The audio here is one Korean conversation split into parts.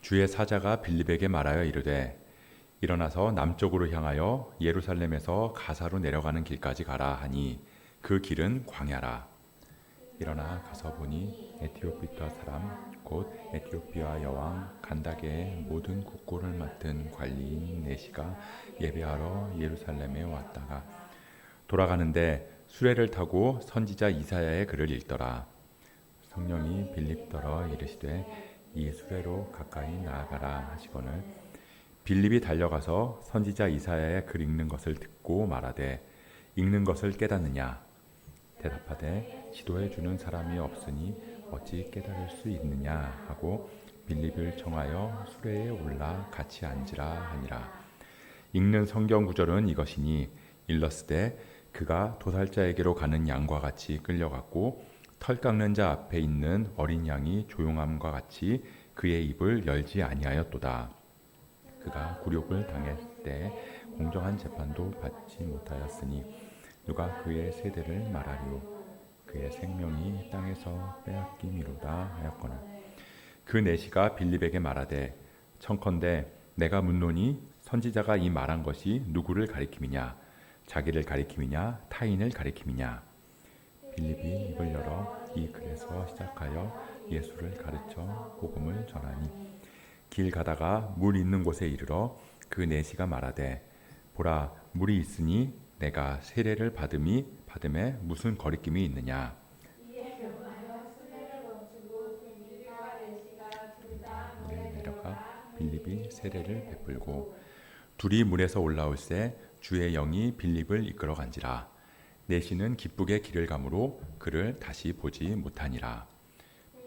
주의 사자가 빌립에게 말하여 이르되 일어나서 남쪽으로 향하여 예루살렘에서 가사로 내려가는 길까지 가라 하니 그 길은 광야라. 일어나 가서 보니 에티오피아 사람 곧 에티오피아 여왕 간다게의 모든 국고를 맡은 관리인 내시가 예배하러 예루살렘에 왔다가 돌아가는데 수레를 타고 선지자 이사야의 글을 읽더라. 성령이 빌립더러 이르시되 이 수레로 가까이 나아가라 하시거늘 빌립이 달려가서 선지자 이사야의 글 읽는 것을 듣고 말하되 읽는 것을 깨닫느냐 대답하되 지도해 주는 사람이 없으니 어찌 깨달을 수 있느냐 하고 빌립을 청하여 수레에 올라 같이 앉으라 하니라. 읽는 성경 구절은 이것이니 일렀으되 그가 도살자에게로 가는 양과 같이 끌려갔고 털 깎는 자 앞에 있는 어린 양이 조용함과 같이 그의 입을 열지 아니하였도다. 그가 굴욕을 당했을 때 공정한 재판도 받지 못하였으니 누가 그의 세대를 말하리요. 그의 생명이 땅에서 빼앗김이로다 하였거늘 그 내시가 빌립에게 말하되 청컨대 내가 묻노니 선지자가 이 말한 것이 누구를 가리킴이냐 자기를 가리킴이냐 타인을 가리킴이냐. 빌립이 입을 열어 이 글에서 시작하여 예수를 가르쳐 복음을 전하니 길 가다가 물 있는 곳에 이르러 그 내시가 말하되 보라 물이 있으니 내가 세례를 받음에 무슨 거리낌이 있느냐. 물에 내려가 빌립이 세례를 베풀고 둘이 물에서 올라올새 주의 영이 빌립을 이끌어 간지라. 내시는 기쁘게 길을 가므로 그를 다시 보지 못하니라.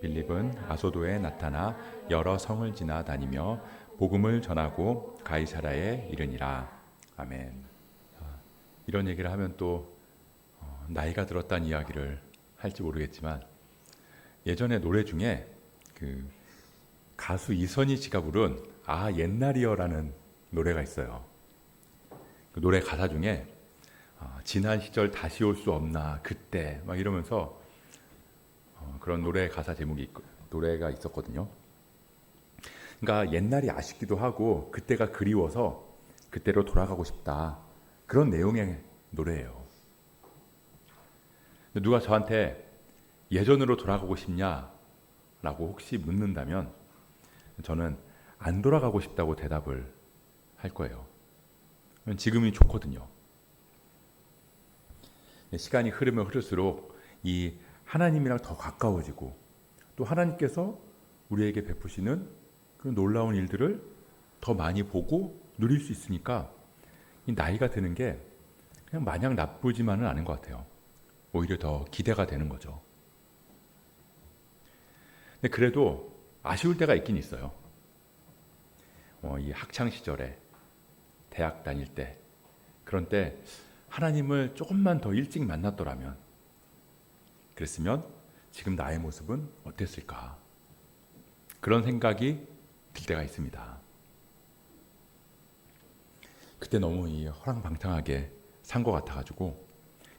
빌립은 아소도에 나타나 여러 성을 지나 다니며 복음을 전하고 가이사라에 이르니라. 아멘. 이런 얘기를 하면 또 나이가 들었다는 이야기를 할지 모르겠지만 예전에 노래 중에 그 가수 이선희 씨가 부른 아 옛날이여라는 노래가 있어요. 그 노래 가사 중에 지난 시절 다시 올 수 없나 그때 막 이러면서 그런 노래 가사 제목이 노래가 있었거든요. 그러니까 옛날이 아쉽기도 하고 그때가 그리워서 그때로 돌아가고 싶다 그런 내용의 노래예요. 누가 저한테 예전으로 돌아가고 싶냐라고 혹시 묻는다면 저는 안 돌아가고 싶다고 대답을 할 거예요. 지금이 좋거든요. 시간이 흐르면 흐를수록 이 하나님이랑 더 가까워지고 또 하나님께서 우리에게 베푸시는 그런 놀라운 일들을 더 많이 보고 누릴 수 있으니까 이 나이가 드는 게 그냥 마냥 나쁘지만은 않은 것 같아요. 오히려 더 기대가 되는 거죠. 근데 그래도 아쉬울 때가 있긴 있어요. 이 학창 시절에 대학 다닐 때 그런 때 하나님을 조금만 더 일찍 만났더라면 그랬으면 지금 나의 모습은 어땠을까 그런 생각이 들 때가 있습니다. 그때 너무 허랑방탕하게 산 것 같아가지고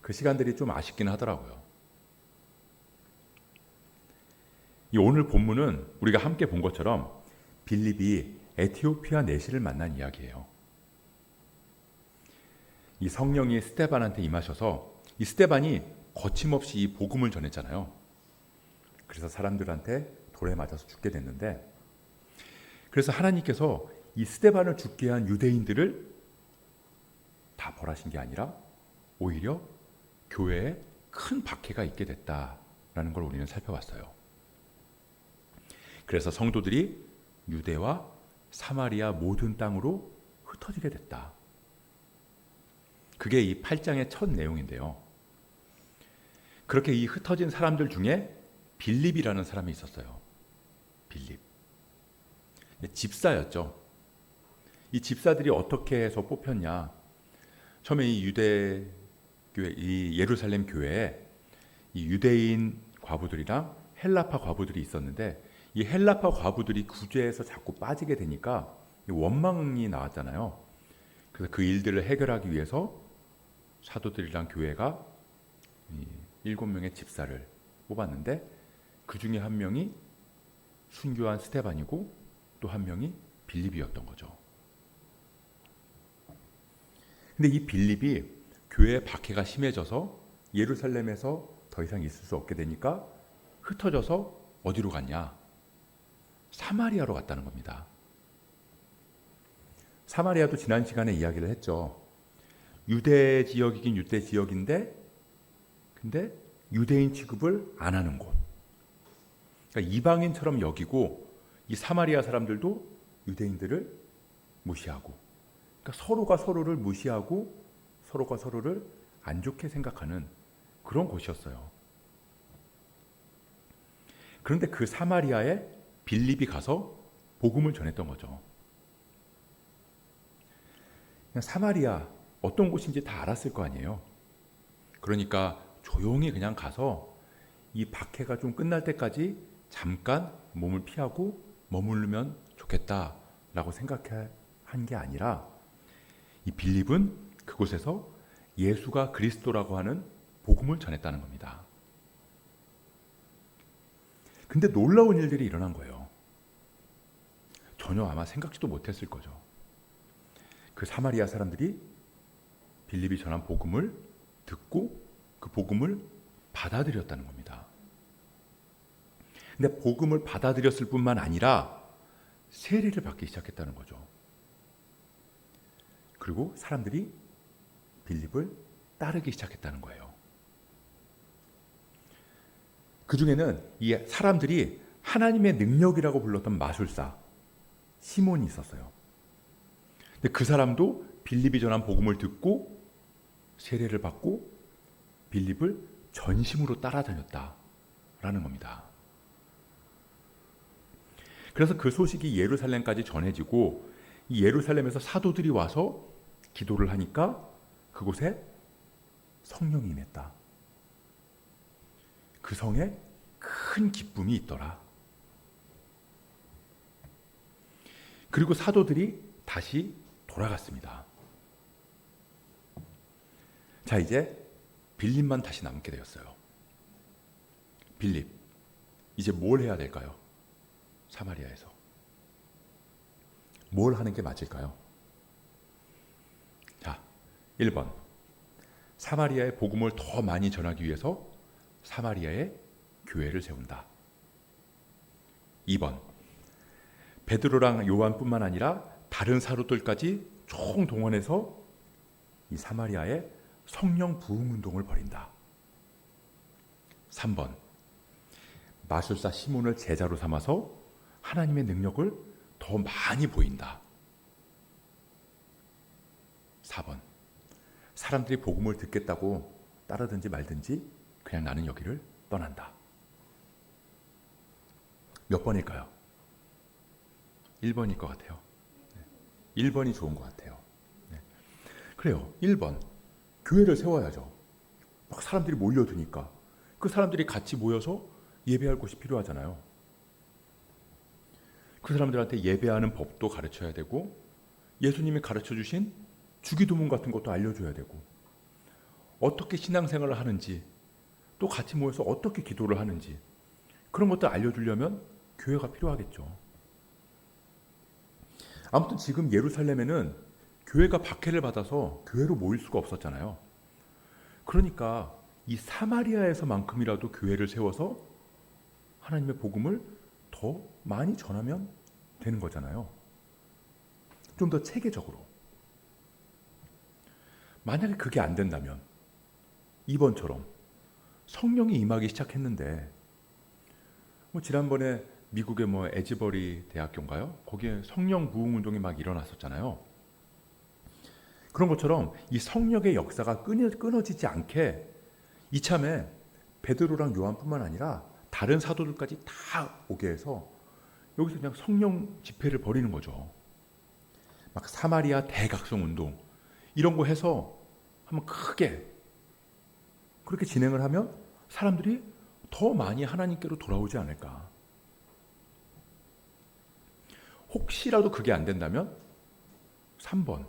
그 시간들이 좀 아쉽긴 하더라고요. 이 오늘 본문은 우리가 함께 본 것처럼 빌립이 에티오피아 내시를 만난 이야기예요. 이 성령이 스데반한테 임하셔서 이 스데반이 거침없이 이 복음을 전했잖아요. 그래서 사람들한테 돌에 맞아서 죽게 됐는데 그래서 하나님께서 이 스데반을 죽게 한 유대인들을 다 벌하신 게 아니라 오히려 교회에 큰 박해가 있게 됐다라는 걸 우리는 살펴봤어요. 그래서 성도들이 유대와 사마리아 모든 땅으로 흩어지게 됐다. 그게 이 8장의 첫 내용인데요. 그렇게 이 흩어진 사람들 중에 빌립이라는 사람이 있었어요. 빌립. 집사였죠. 이 집사들이 어떻게 해서 뽑혔냐. 처음에 이 유대 교회, 이 예루살렘 교회에 이 유대인 과부들이랑 헬라파 과부들이 있었는데 이 헬라파 과부들이 구제에서 자꾸 빠지게 되니까 원망이 나왔잖아요. 그래서 그 일들을 해결하기 위해서 사도들이랑 교회가 7명의 집사를 뽑았는데 그 중에 한 명이 순교한 스데반이고 또 한 명이 빌립이었던 거죠. 근데 이 빌립이 교회의 박해가 심해져서 예루살렘에서 더 이상 있을 수 없게 되니까 흩어져서 어디로 갔냐? 사마리아로 갔다는 겁니다. 사마리아도 지난 시간에 이야기를 했죠. 유대 지역이긴 유대 지역인데 근데 유대인 취급을 안 하는 곳. 그러니까 이방인처럼 여기고 이 사마리아 사람들도 유대인들을 무시하고, 그러니까 서로가 서로를 무시하고 서로가 서로를 안 좋게 생각하는 그런 곳이었어요. 그런데 그 사마리아에 빌립이 가서 복음을 전했던 거죠. 그냥 사마리아 어떤 곳인지 다 알았을 거 아니에요. 그러니까 조용히 그냥 가서 이 박해가 좀 끝날 때까지 잠깐 몸을 피하고 머무르면 좋겠다라고 생각한 게 아니라 이 빌립은 그곳에서 예수가 그리스도라고 하는 복음을 전했다는 겁니다. 근데 놀라운 일들이 일어난 거예요. 전혀 아마 생각지도 못했을 거죠. 그 사마리아 사람들이 빌립이 전한 복음을 듣고 그 복음을 받아들였다는 겁니다. 근데 복음을 받아들였을 뿐만 아니라 세례를 받기 시작했다는 거죠. 그리고 사람들이 빌립을 따르기 시작했다는 거예요. 그 중에는 이 사람들이 하나님의 능력이라고 불렀던 마술사 시몬이 있었어요. 근데 그 사람도 빌립이 전한 복음을 듣고 세례를 받고 빌립을 전심으로 따라다녔다라는 겁니다. 그래서 그 소식이 예루살렘까지 전해지고 이 예루살렘에서 사도들이 와서 기도를 하니까 그곳에 성령이 임했다. 그 성에 큰 기쁨이 있더라. 그리고 사도들이 다시 돌아갔습니다. 자, 이제 빌립만 다시 남게 되었어요. 빌립, 이제 뭘 해야 될까요? 사마리아에서 뭘 하는 게 맞을까요? 자, 1번, 사마리아의 복음을 더 많이 전하기 위해서 사마리아에 교회를 세운다. 2번, 베드로랑 요한뿐만 아니라 다른 사도들까지 총동원해서 이 사마리아에 성령 부흥 운동을 벌인다. 3번, 마술사 시몬을 제자로 삼아서 하나님의 능력을 더 많이 보인다. 4번, 사람들이 복음을 듣겠다고 따르든지 말든지 그냥 나는 여기를 떠난다. 몇 번일까요? 1번일 것 같아요. 1번이 좋은 것 같아요. 그래요. 1번, 교회를 세워야죠. 막 사람들이 몰려드니까 그 사람들이 같이 모여서 예배할 곳이 필요하잖아요. 그 사람들한테 예배하는 법도 가르쳐야 되고 예수님이 가르쳐 주신 주기도문 같은 것도 알려줘야 되고 어떻게 신앙생활을 하는지 또 같이 모여서 어떻게 기도를 하는지 그런 것도 알려주려면 교회가 필요하겠죠. 아무튼 지금 예루살렘에는 교회가 박해를 받아서 교회로 모일 수가 없었잖아요. 그러니까 이 사마리아에서만큼이라도 교회를 세워서 하나님의 복음을 더 많이 전하면 되는 거잖아요. 좀 더 체계적으로. 만약에 그게 안 된다면 2번처럼 성령이 임하기 시작했는데 지난번에 미국의 에즈버리 대학교인가요? 거기에 성령 부흥 운동이 막 일어났었잖아요. 그런 것처럼 이 성령의 역사가 끊어지지 않게 이참에 베드로랑 요한뿐만 아니라 다른 사도들까지 다 오게 해서 여기서 그냥 성령 집회를 벌이는 거죠. 막 사마리아 대각성 운동 이런 거 해서 한번 크게 그렇게 진행을 하면 사람들이 더 많이 하나님께로 돌아오지 않을까. 혹시라도 그게 안 된다면 3번,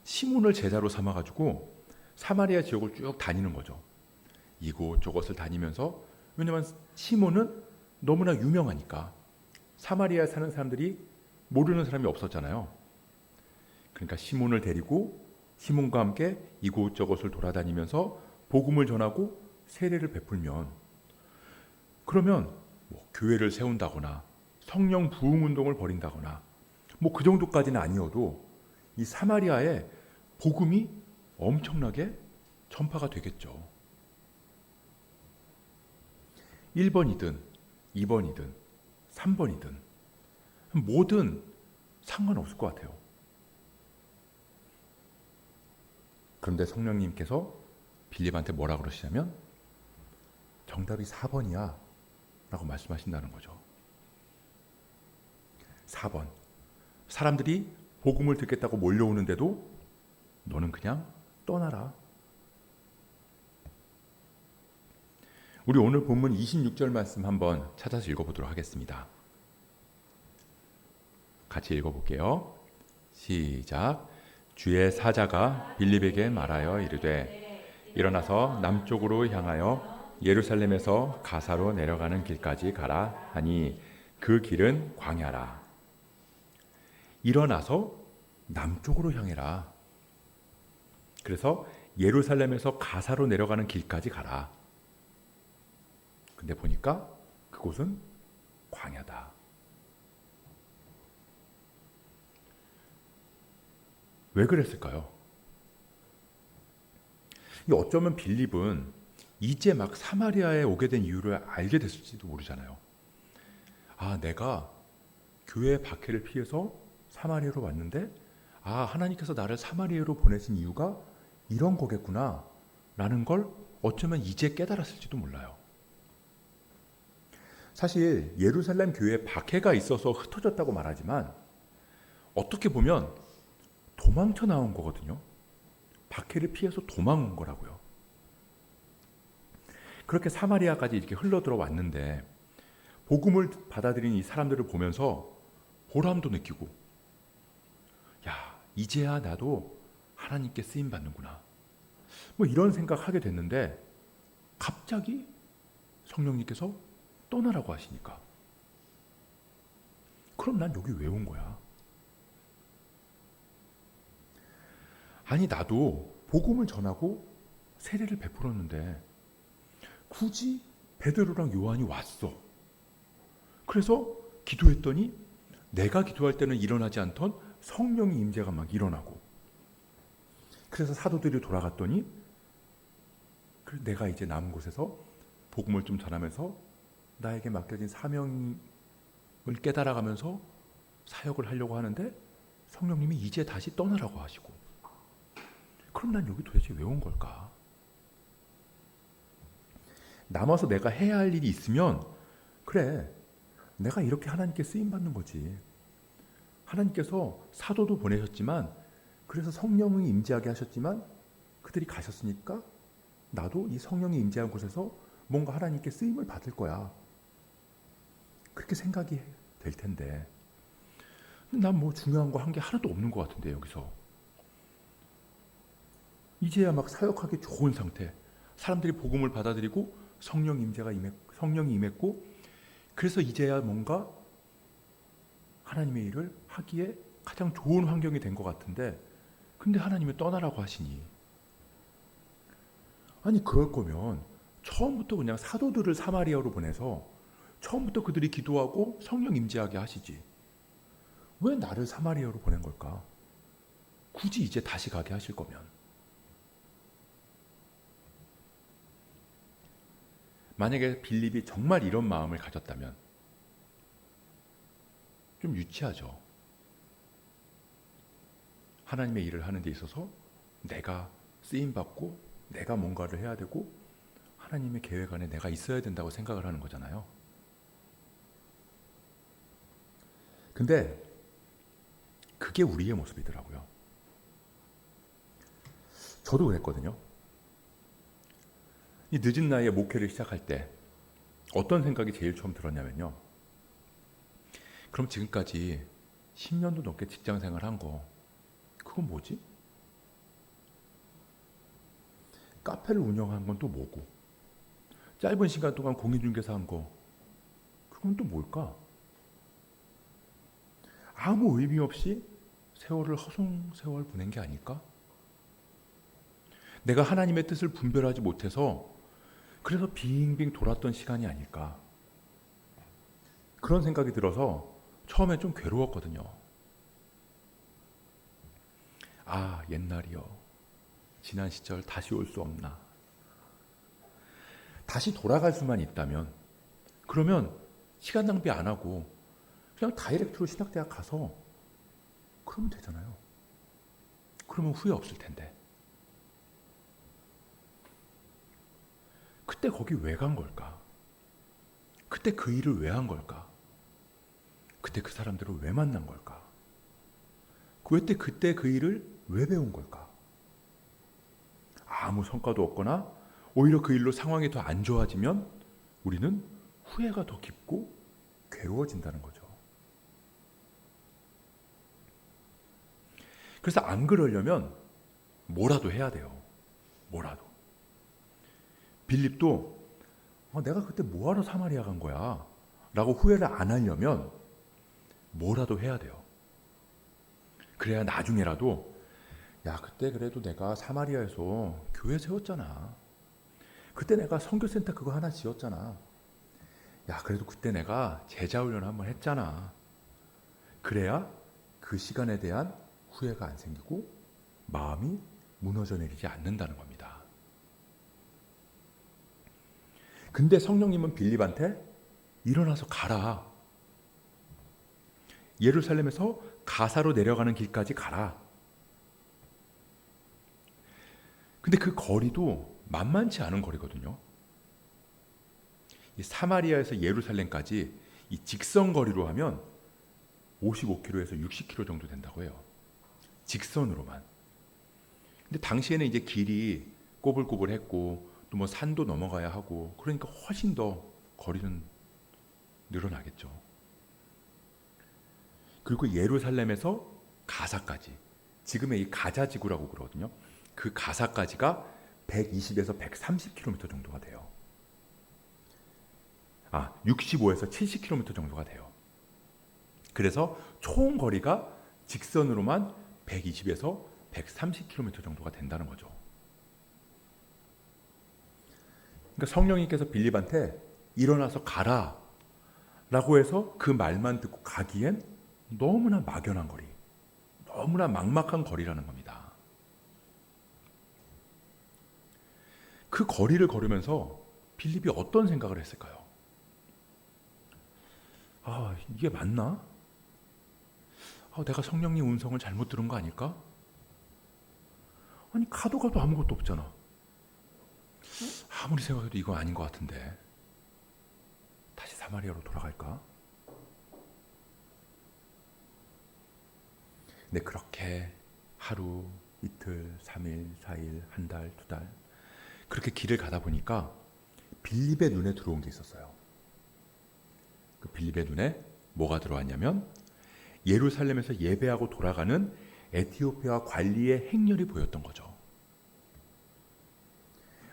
시몬을 제자로 삼아가지고 사마리아 지역을 쭉 다니는 거죠. 이곳저곳을 다니면서, 왜냐하면 시몬은 너무나 유명하니까 사마리아에 사는 사람들이 모르는 사람이 없었잖아요. 그러니까 시몬을 데리고 시몬과 함께 이곳저곳을 돌아다니면서 복음을 전하고 세례를 베풀면, 그러면 뭐 교회를 세운다거나 성령 부흥 운동을 벌인다거나 뭐 그 정도까지는 아니어도 이 사마리아에 복음이 엄청나게 전파가 되겠죠. 1번이든 2번이든 3번이든 뭐든 상관없을 것 같아요. 그런데 성령님께서 빌립한테 뭐라 그러시냐면 정답이 4번이야 라고 말씀하신다는 거죠. 4번. 사람들이 복음을 듣겠다고 몰려오는데도 너는 그냥 떠나라. 우리 오늘 본문 26절 말씀 한번 찾아서 읽어보도록 하겠습니다. 같이 읽어볼게요. 시작. 주의 사자가 빌립에게 말하여 이르되 일어나서 남쪽으로 향하여 예루살렘에서 가사로 내려가는 길까지 가라 하니 그 길은 광야라. 일어나서 남쪽으로 향해라. 그래서 예루살렘에서 가사로 내려가는 길까지 가라. 근데 보니까 그곳은 광야다. 왜 그랬을까요? 어쩌면 빌립은 이제 막 사마리아에 오게 된 이유를 알게 됐을지도 모르잖아요. 아, 내가 교회 박해를 피해서 사마리아로 왔는데, 아, 하나님께서 나를 사마리아로 보내신 이유가 이런 거겠구나 라는 걸 어쩌면 이제 깨달았을지도 몰라요. 사실 예루살렘 교회에 박해가 있어서 흩어졌다고 말하지만 어떻게 보면 도망쳐 나온 거거든요. 박해를 피해서 도망온 거라고요. 그렇게 사마리아까지 이렇게 흘러들어 왔는데 복음을 받아들인 이 사람들을 보면서 보람도 느끼고, 야, 이제야 나도 하나님께 쓰임 받는구나, 뭐 이런 생각하게 됐는데 갑자기 성령님께서 떠나라고 하시니까, 그럼 난 여기 왜 온 거야? 아니, 나도 복음을 전하고 세례를 베풀었는데 굳이 베드로랑 요한이 왔어. 그래서 기도했더니 내가 기도할 때는 일어나지 않던 성령의 임재가 막 일어나고, 그래서 사도들이 돌아갔더니 내가 이제 남은 곳에서 복음을 좀 전하면서 나에게 맡겨진 사명을 깨달아가면서 사역을 하려고 하는데 성령님이 이제 다시 떠나라고 하시고, 그럼 난 여기 도대체 왜 온 걸까? 남아서 내가 해야 할 일이 있으면, 그래, 내가 이렇게 하나님께 쓰임받는 거지. 하나님께서 사도도 보내셨지만, 그래서 성령이 임재하게 하셨지만 그들이 가셨으니까 나도 이 성령이 임재한 곳에서 뭔가 하나님께 쓰임을 받을 거야. 그렇게 생각이 될 텐데, 난 뭐 중요한 거 한 게 하나도 없는 것 같은데, 여기서 이제야 막 사역하기 좋은 상태, 사람들이 복음을 받아들이고 성령이 임했고, 그래서 이제야 뭔가 하나님의 일을 하기에 가장 좋은 환경이 된 것 같은데, 근데 하나님이 떠나라고 하시니, 아니 그럴 거면 처음부터 그냥 사도들을 사마리아로 보내서 처음부터 그들이 기도하고 성령 임재하게 하시지, 왜 나를 사마리아로 보낸 걸까? 굳이 이제 다시 가게 하실 거면. 만약에 빌립이 정말 이런 마음을 가졌다면 좀 유치하죠. 하나님의 일을 하는 데 있어서 내가 쓰임받고 내가 뭔가를 해야 되고 하나님의 계획 안에 내가 있어야 된다고 생각을 하는 거잖아요. 근데 그게 우리의 모습이더라고요. 저도 그랬거든요. 이 늦은 나이에 목회를 시작할 때 어떤 생각이 제일 처음 들었냐면요, 그럼 지금까지 10년도 넘게 직장 생활한 거, 그건 뭐지? 카페를 운영한 건 또 뭐고, 짧은 시간 동안 공인중개사 한 거, 그건 또 뭘까? 아무 의미 없이 세월을 허송세월 보낸 게 아닐까? 내가 하나님의 뜻을 분별하지 못해서 그래서 빙빙 돌았던 시간이 아닐까? 그런 생각이 들어서 처음에 좀 괴로웠거든요. 아, 옛날이요. 지난 시절 다시 올 수 없나? 다시 돌아갈 수만 있다면, 그러면 시간 낭비 안 하고 그냥 다이렉트로 신학대학 가서 그러면 되잖아요. 그러면 후회 없을 텐데. 그때 거기 왜 간 걸까? 그때 그 일을 왜 한 걸까? 그때 그 사람들을 왜 만난 걸까? 그때 그 일을 왜 배운 걸까? 아무 성과도 없거나 오히려 그 일로 상황이 더 안 좋아지면 우리는 후회가 더 깊고 괴로워진다는 거죠. 그래서 안 그러려면 뭐라도 해야 돼요. 뭐라도. 빌립도 내가 그때 뭐하러 사마리아 간 거야? 라고 후회를 안 하려면 뭐라도 해야 돼요. 그래야 나중에라도 야, 그때 그래도 내가 사마리아에서 교회 세웠잖아. 그때 내가 선교센터 그거 하나 지었잖아. 야, 그래도 그때 내가 제자훈련 한번 했잖아. 그래야 그 시간에 대한 후회가 안 생기고 마음이 무너져 내리지 않는다는 겁니다. 근데 성령님은 빌립한테 일어나서 가라. 예루살렘에서 가사로 내려가는 길까지 가라. 근데 그 거리도 만만치 않은 거리거든요. 이 사마리아에서 예루살렘까지 이 직선 거리로 하면 55km에서 60km 정도 된다고 해요. 직선으로만. 근데 당시에는 이제 길이 꼬불꼬불했고 또 뭐 산도 넘어가야 하고 그러니까 훨씬 더 거리는 늘어나겠죠. 그리고 예루살렘에서 가사까지, 지금의 이 가자 지구라고 그러거든요. 그 가사까지가 120에서 130km 정도가 돼요. 65에서 70km 정도가 돼요. 그래서 총 거리가 직선으로만 120에서 130km 정도가 된다는 거죠. 그러니까 성령님께서 빌립한테 일어나서 가라 라고 해서 그 말만 듣고 가기엔 너무나 막연한 거리, 너무나 막막한 거리라는 겁니다. 그 거리를 걸으면서 빌립이 어떤 생각을 했을까요? 이게 맞나? 내가 성령님 음성을 잘못 들은 거 아닐까? 아니, 가도 아무것도 없잖아. 아무리 생각해도 이거 아닌 것 같은데 다시 사마리아로 돌아갈까? 근데 그렇게 하루, 이틀, 3일, 4일, 한 달, 2달 그렇게 길을 가다 보니까 빌립의 눈에 들어온 게 있었어요. 그 빌립의 눈에 뭐가 들어왔냐면 예루살렘에서 예배하고 돌아가는 에티오피아 관리의 행렬이 보였던 거죠.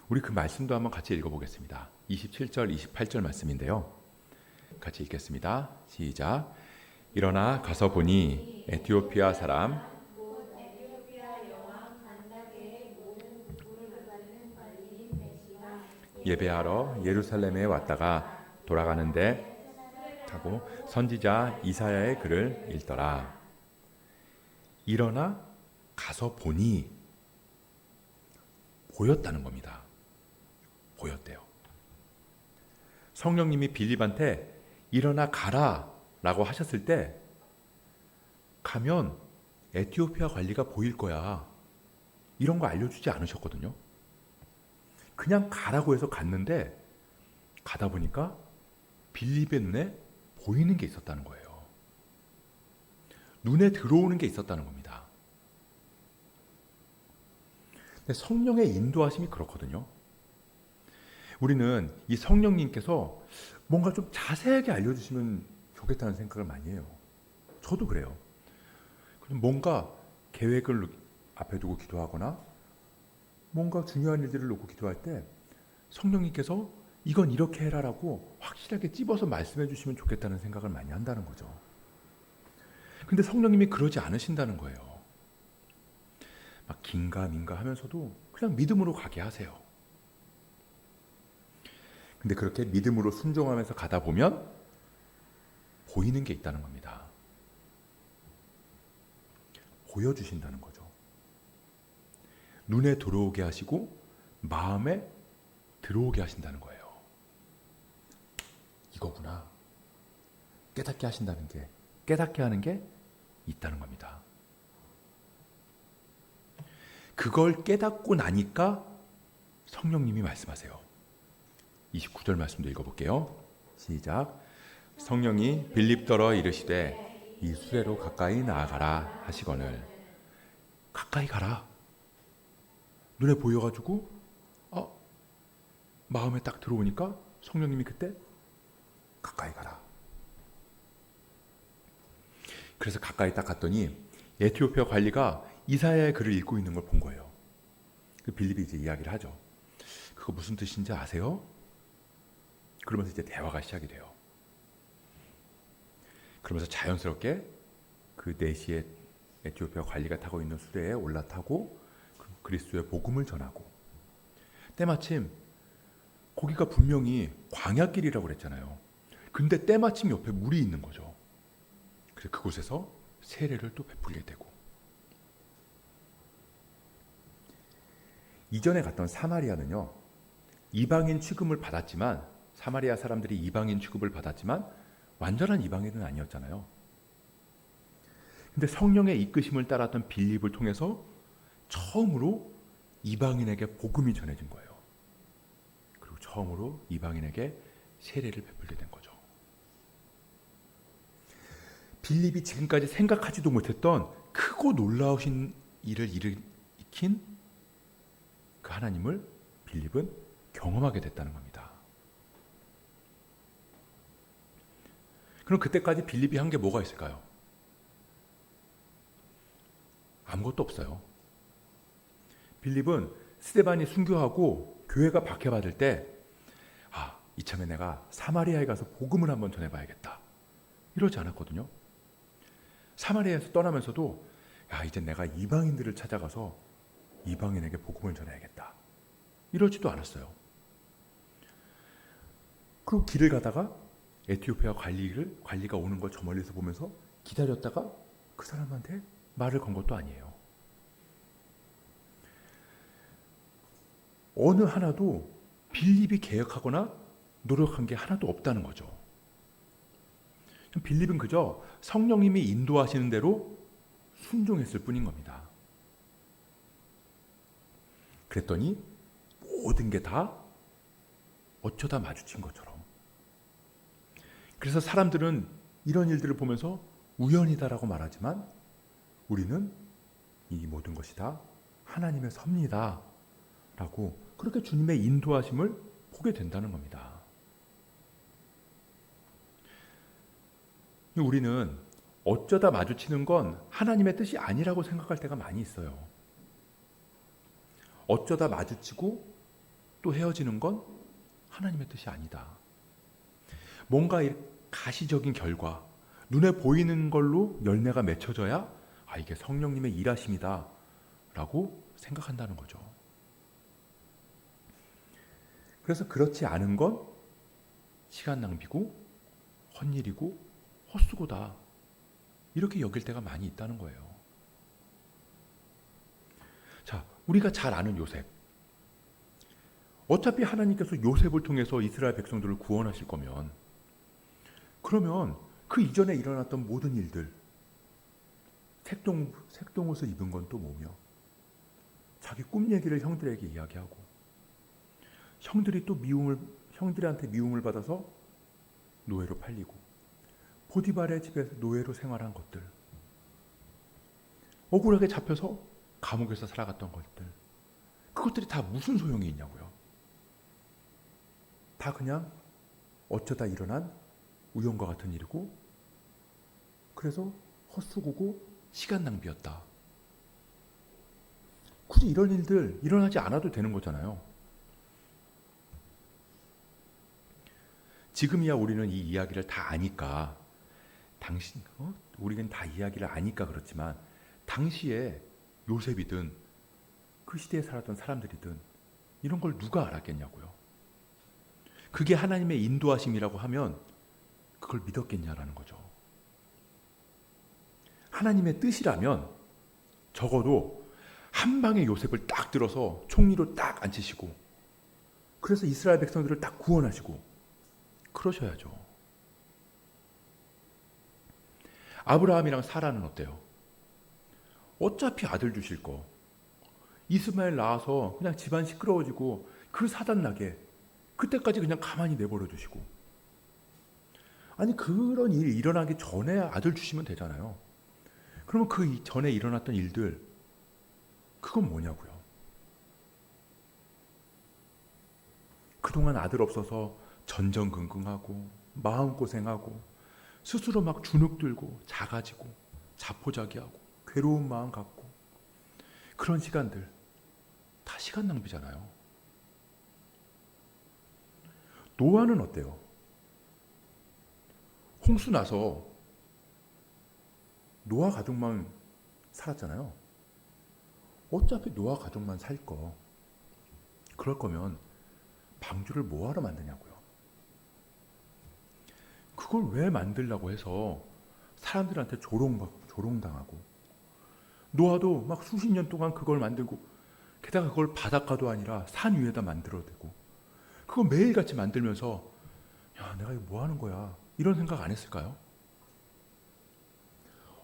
우리 그 말씀도 한번 같이 읽어보겠습니다. 27절, 28절 말씀인데요. 같이 읽겠습니다. 시작. 일어나 가서 보니 에티오피아 사람 예배하러 예루살렘에 왔다가 돌아가는데 하고 선지자 이사야의 글을 읽더라. 일어나 가서 보니 보였다는 겁니다. 보였대요. 성령님이 빌립한테 일어나 가라 라고 하셨을 때 가면 에티오피아 관리가 보일 거야. 이런 거 알려주지 않으셨거든요. 그냥 가라고 해서 갔는데 가다 보니까 빌립의 눈에 보이는 게 있었다는 거예요. 눈에 들어오는 게 있었다는 겁니다. 근데 성령의 인도하심이 그렇거든요. 우리는 이 성령님께서 뭔가 좀 자세하게 알려주시면 좋겠다는 생각을 많이 해요. 저도 그래요. 뭔가 계획을 앞에 두고 기도하거나 뭔가 중요한 일들을 놓고 기도할 때 성령님께서 이건 이렇게 해라라고 확실하게 찝어서 말씀해 주시면 좋겠다는 생각을 많이 한다는 거죠. 근데 성령님이 그러지 않으신다는 거예요. 막 긴가민가 하면서도 그냥 믿음으로 가게 하세요. 근데 그렇게 믿음으로 순종하면서 가다 보면 보이는 게 있다는 겁니다. 보여주신다는 거죠. 눈에 들어오게 하시고 마음에 들어오게 하신다는 거예요. 이거구나. 깨닫게 하신다는 게, 깨닫게 하는 게 있다는 겁니다. 그걸 깨닫고 나니까 성령님이 말씀하세요. 29절 말씀도 읽어볼게요. 시작. 성령이 빌립더러 이르시되 이 수레로 가까이 나아가라 하시거늘. 가까이 가라. 눈에 보여가지고 마음에 딱 들어오니까 성령님이 그때 가까이 가라. 그래서 가까이 딱 갔더니 에티오피아 관리가 이사야의 글을 읽고 있는 걸 본 거예요. 그 빌립이 이제 이야기를 하죠. 그거 무슨 뜻인지 아세요? 그러면서 이제 대화가 시작이 돼요. 그러면서 자연스럽게 그 4시에 에티오피아 관리가 타고 있는 수레에 올라타고 그리스도의 복음을 전하고, 때마침 거기가 분명히 광야길이라고 그랬잖아요. 근데 때마침 옆에 물이 있는 거죠. 그래서 그곳에서 세례를 또 베풀게 되고, 이전에 갔던 사마리아는요, 이방인 취급을 받았지만, 사마리아 사람들이 이방인 취급을 받았지만 완전한 이방인은 아니었잖아요. 근데 성령의 이끄심을 따랐던 빌립을 통해서 처음으로 이방인에게 복음이 전해진 거예요. 그리고 처음으로 이방인에게 세례를 베풀게 된 거죠. 빌립이 지금까지 생각하지도 못했던 크고 놀라우신 일을 일으킨 그 하나님을 빌립은 경험하게 됐다는 겁니다. 그럼 그때까지 빌립이 한 게 뭐가 있을까요? 아무것도 없어요. 빌립은 스데반이 순교하고 교회가 박해받을 때 이참에 내가 사마리아에 가서 복음을 한번 전해봐야겠다, 이러지 않았거든요. 사마리아에서 떠나면서도 이제 내가 이방인들을 찾아가서 이방인에게 복음을 전해야겠다, 이러지도 않았어요. 그리고 길을 가다가 에티오피아 관리가 오는 걸 저 멀리서 보면서 기다렸다가 그 사람한테 말을 건 것도 아니에요. 어느 하나도 빌립이 계획하거나 노력한 게 하나도 없다는 거죠. 빌립은 그저 성령님이 인도하시는 대로 순종했을 뿐인 겁니다. 그랬더니 모든 게 다 어쩌다 마주친 것처럼. 그래서 사람들은 이런 일들을 보면서 우연이다라고 말하지만 우리는 이 모든 것이 다 하나님의 섭니다 라고 그렇게 주님의 인도하심을 보게 된다는 겁니다. 우리는 어쩌다 마주치는 건 하나님의 뜻이 아니라고 생각할 때가 많이 있어요. 어쩌다 마주치고 또 헤어지는 건 하나님의 뜻이 아니다. 뭔가 가시적인 결과, 눈에 보이는 걸로 열매가 맺혀져야 이게 성령님의 일하심이다 라고 생각한다는 거죠. 그래서 그렇지 않은 건 시간 낭비고 헛일이고 헛수고다, 이렇게 여길 때가 많이 있다는 거예요. 자, 우리가 잘 아는 요셉. 어차피 하나님께서 요셉을 통해서 이스라엘 백성들을 구원하실 거면, 그러면 그 이전에 일어났던 모든 일들, 색동옷을 입은 건 또 뭐며, 자기 꿈 얘기를 형들에게 이야기하고, 형들이 또 형들한테 미움을 받아서 노예로 팔리고, 보디발의 집에서 노예로 생활한 것들, 억울하게 잡혀서 감옥에서 살아갔던 것들, 그것들이 다 무슨 소용이 있냐고요. 다 그냥 어쩌다 일어난 우연과 같은 일이고, 그래서 헛수고고 시간 낭비였다. 굳이 이런 일들 일어나지 않아도 되는 거잖아요. 지금이야 우리는 이 이야기를 다 아니까 우리는 다 이야기를 아니까 그렇지만 당시에 요셉이든 그 시대에 살았던 사람들이든 이런 걸 누가 알았겠냐고요. 그게 하나님의 인도하심이라고 하면 그걸 믿었겠냐라는 거죠. 하나님의 뜻이라면 적어도 한 방에 요셉을 딱 들어서 총리로 딱 앉히시고 그래서 이스라엘 백성들을 딱 구원하시고 그러셔야죠. 아브라함이랑 사라는 어때요? 어차피 아들 주실 거 이스마엘 낳아서 그냥 집안 시끄러워지고 그 사단 나게 그때까지 그냥 가만히 내버려 두시고 아니 그런 일이 일어나기 전에 아들 주시면 되잖아요. 그러면 그 전에 일어났던 일들 그건 뭐냐고요. 그동안 아들 없어서 전전긍긍하고 마음고생하고 스스로 막 주눅들고 작아지고 자포자기하고 괴로운 마음 갖고 그런 시간들 다 시간 낭비잖아요. 노아는 어때요? 홍수 나서 노아 가족만 살았잖아요. 어차피 노아 가족만 살 거. 그럴 거면 방주를 뭐하러 만드냐고요. 그걸 왜 만들려고 해서 사람들한테 조롱당하고 노아도 막 수십 년 동안 그걸 만들고 게다가 그걸 바닷가도 아니라 산 위에다 만들어대고 그거 매일같이 만들면서 야 내가 이거 뭐 하는 거야 이런 생각 안 했을까요?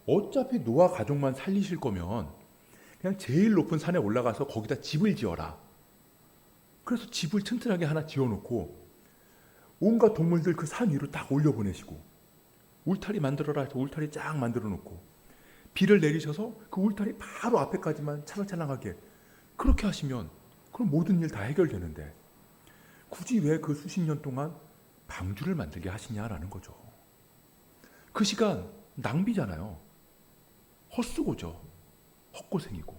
어차피 노아 가족만 살리실 거면 그냥 제일 높은 산에 올라가서 거기다 집을 지어라. 그래서 집을 튼튼하게 하나 지어놓고 온갖 동물들 그 산 위로 딱 올려보내시고 울타리 만들어라 해서 울타리 쫙 만들어 놓고 비를 내리셔서 그 울타리 바로 앞에까지만 찰랑찰랑하게 그렇게 하시면 그럼 모든 일 다 해결되는데 굳이 왜 그 수십 년 동안 방주를 만들게 하시냐라는 거죠. 그 시간 낭비잖아요. 헛수고죠. 헛고생이고.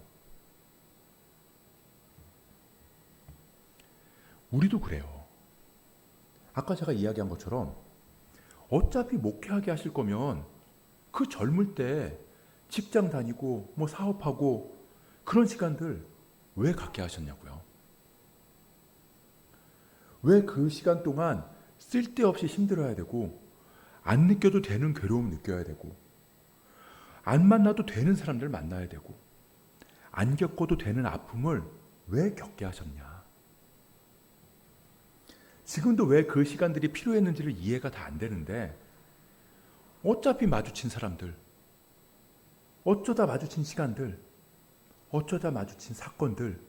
우리도 그래요. 아까 제가 이야기한 것처럼 어차피 목회하게 하실 거면 그 젊을 때 직장 다니고 뭐 사업하고 그런 시간들 왜 갖게 하셨냐고요. 왜 그 시간 동안 쓸데없이 힘들어야 되고 안 느껴도 되는 괴로움 느껴야 되고 안 만나도 되는 사람들 만나야 되고 안 겪어도 되는 아픔을 왜 겪게 하셨냐. 지금도 왜 그 시간들이 필요했는지를 이해가 다 안 되는데 어차피 마주친 사람들 어쩌다 마주친 시간들 어쩌다 마주친 사건들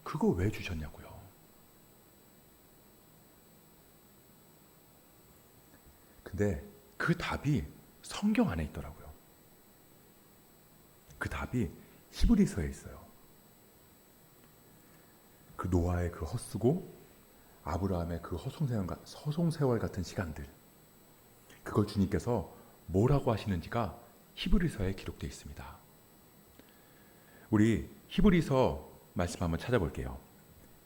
그거 왜 주셨냐고요. 근데 그 답이 성경 안에 있더라고요. 그 답이 히브리서에 있어요. 그 노아의 그 헛수고 아브라함의 그 허송세월 같은 시간들 그걸 주님께서 뭐라고 하시는지가 히브리서에 기록되어 있습니다. 우리 히브리서 말씀 한번 찾아볼게요.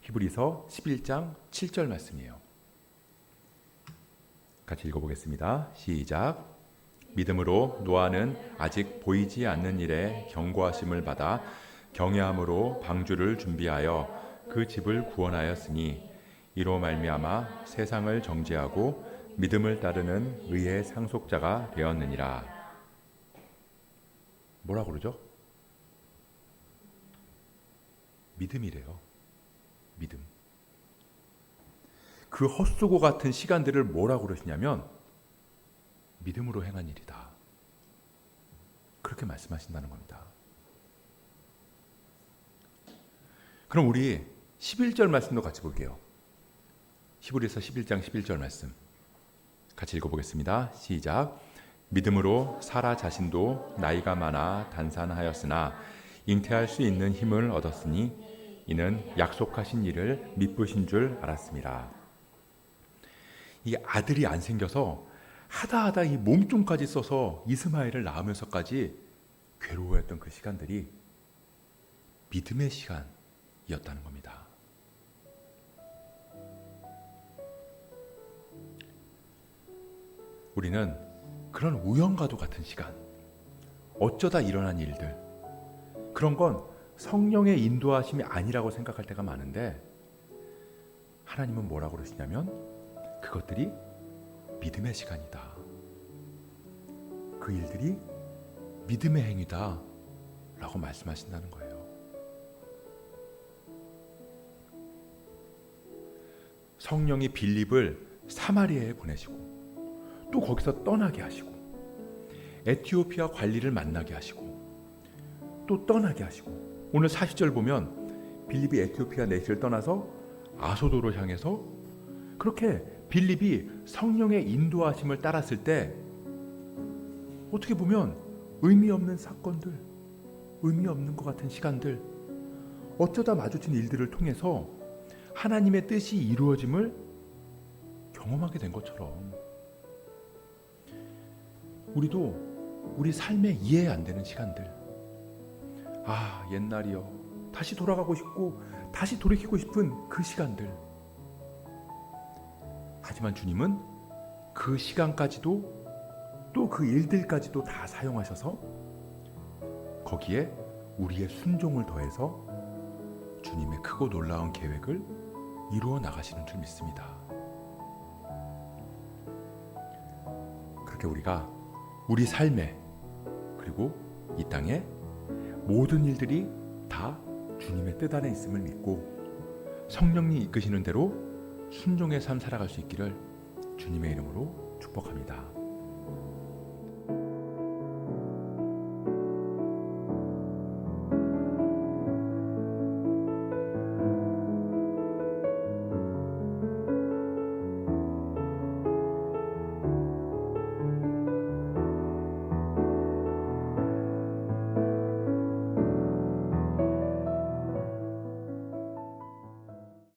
히브리서 11장 7절 말씀이에요. 같이 읽어보겠습니다. 시작. 믿음으로 노아는 아직 보이지 않는 일에 경고하심을 받아 경외함으로 방주를 준비하여 그 집을 구원하였으니 이로 말미암아 세상을 정죄하고 믿음을 따르는 의의 상속자가 되었느니라. 뭐라고 그러죠? 믿음이래요. 믿음. 그 헛수고 같은 시간들을 뭐라고 그러시냐면 믿음으로 행한 일이다. 그렇게 말씀하신다는 겁니다. 그럼 우리 11절 말씀도 같이 볼게요. 히브리서 11장 11절 말씀 같이 읽어보겠습니다. 시작. 믿음으로 사라 자신도 나이가 많아 단산하였으나 잉태할 수 있는 힘을 얻었으니 이는 약속하신 일을 미쁘신 줄 알았습니다. 이 아들이 안 생겨서 하다 이 몸종까지 써서 이스마엘을 낳으면서까지 괴로워했던 그 시간들이 믿음의 시간이었다는 겁니다. 우리는 그런 우연과도 같은 시간, 어쩌다 일어난 일들, 그런 건 성령의 인도하심이 아니라고 생각할 때가 많은데, 하나님은 뭐라고 그러시냐면 그것들이 믿음의 시간이다. 그 일들이 믿음의 행위다 라고 말씀하신다는 거예요. 성령이 빌립을 사마리아에 보내시고 또 거기서 떠나게 하시고 에티오피아 관리를 만나게 하시고 또 떠나게 하시고, 오늘 40절 보면 빌립이 에티오피아 내시를 떠나서 아소도로 향해서, 그렇게 빌립이 성령의 인도하심을 따랐을 때 어떻게 보면 의미 없는 사건들, 의미 없는 것 같은 시간들, 어쩌다 마주친 일들을 통해서 하나님의 뜻이 이루어짐을 경험하게 된 것처럼, 우리도 우리 삶에 이해 안 되는 시간들, 옛날이요, 다시 돌아가고 싶고 다시 돌이키고 싶은 그 시간들, 하지만 주님은 그 시간까지도 또 그 일들까지도 다 사용하셔서 거기에 우리의 순종을 더해서 주님의 크고 놀라운 계획을 이루어 나가시는 줄 믿습니다. 그렇게 우리가 우리 삶에, 그리고 이 땅에 모든 일들이 다 주님의 뜻 안에 있음을 믿고 성령이 이끄시는 대로 순종의 삶 살아갈 수 있기를 주님의 이름으로 축복합니다.